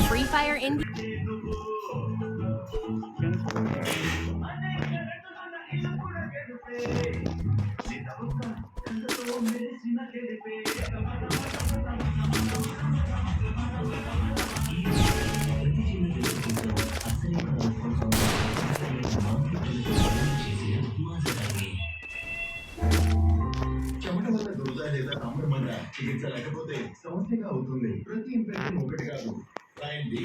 Free Fire India. చెమట వల్ల దురద లేదా తామ్రమన్న చికిత్స లేకపోతే సమస్యగా అవుతుంది. ప్రతి ఇన్ఫెక్షన్ ఒకటి కాదు. రాయండి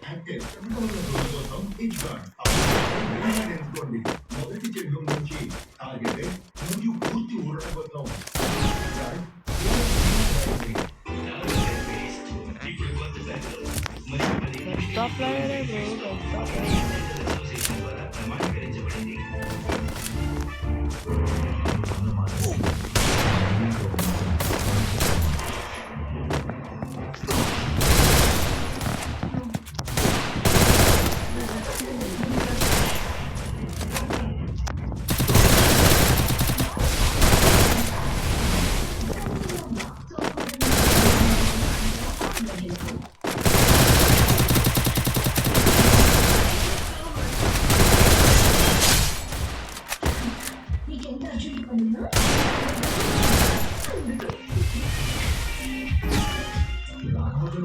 యాక్టివ్ చెమట వల్ల దురద కోసం ఇచ్గార్డ్ ఎంచుకోండి. మొదటి చెడు నుంచి తాగితే మరియు పూర్తి ఊరట కోసం Stop playing it, bro. Stop playing it.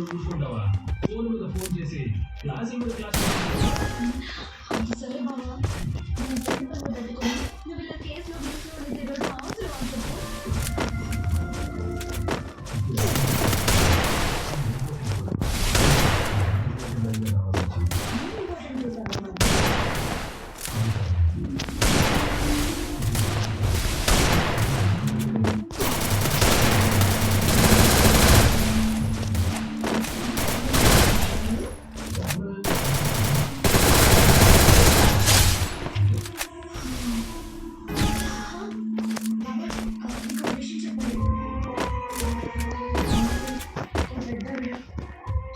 చూసుకుంటావా ఫోన్ మీద ఫోన్ చేసి క్లాస్ మీద క్లాస్ సరే బాబా నువ్వు ఇలా కేసులో కూర్చోండి ఈరోజు అవసరం చెప్పు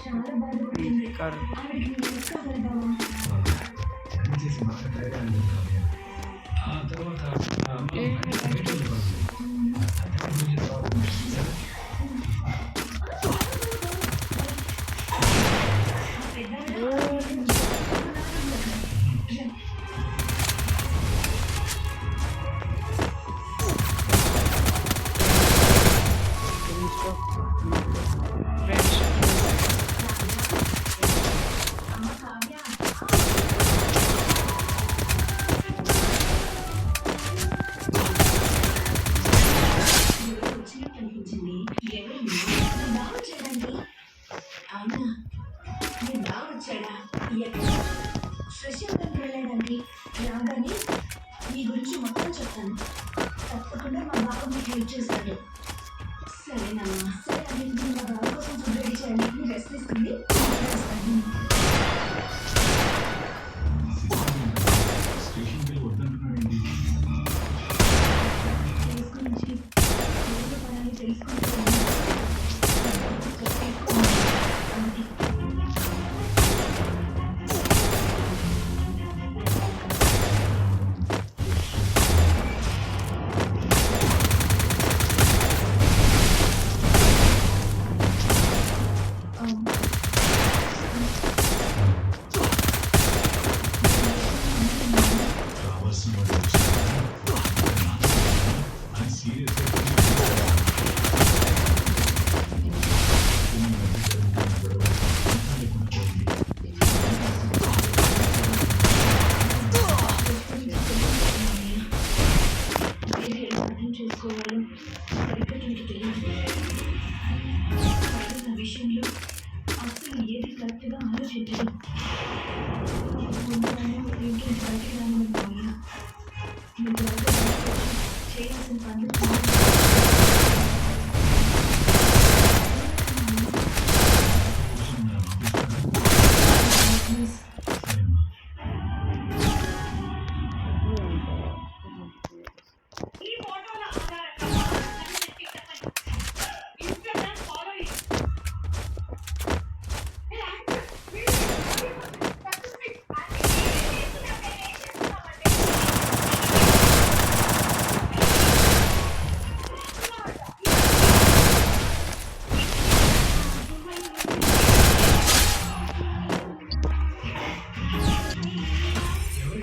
చాలా బాధపడింది ఆవిడకి నేను కావాలి బాబా చేసి మాట్లాడాలి ఆ తర్వాత అనిపించింది ఎవరు బాగా చేయడానికి అవునా నేను బాగా వచ్చాడా శ్రీశంకర్కి వెళ్ళాడండి రాగానే మీ గురించి మొత్తం చెప్తాను తప్పకుండా మా బాబు మీకు హెల్ప్ చేస్తాడు సరేనమ్మా సరే అండి మా బాబు కోసం ఫుడ్ రెడీ చేయండి మీరు రెస్ట్ తీసుకుంది స్టేషన్ బిల్ వద్దంటున్నాడండి గురించి పడాలి తెలుసుకుంటాను కావాల్సిన సీరియస్ చేసుకోవాలో సరిగ్గా మీకు తెలియదు నా విషయంలో అసలు ఏది కరెక్ట్గా ఆలోచించదు ముందుగానే ఏంటంటే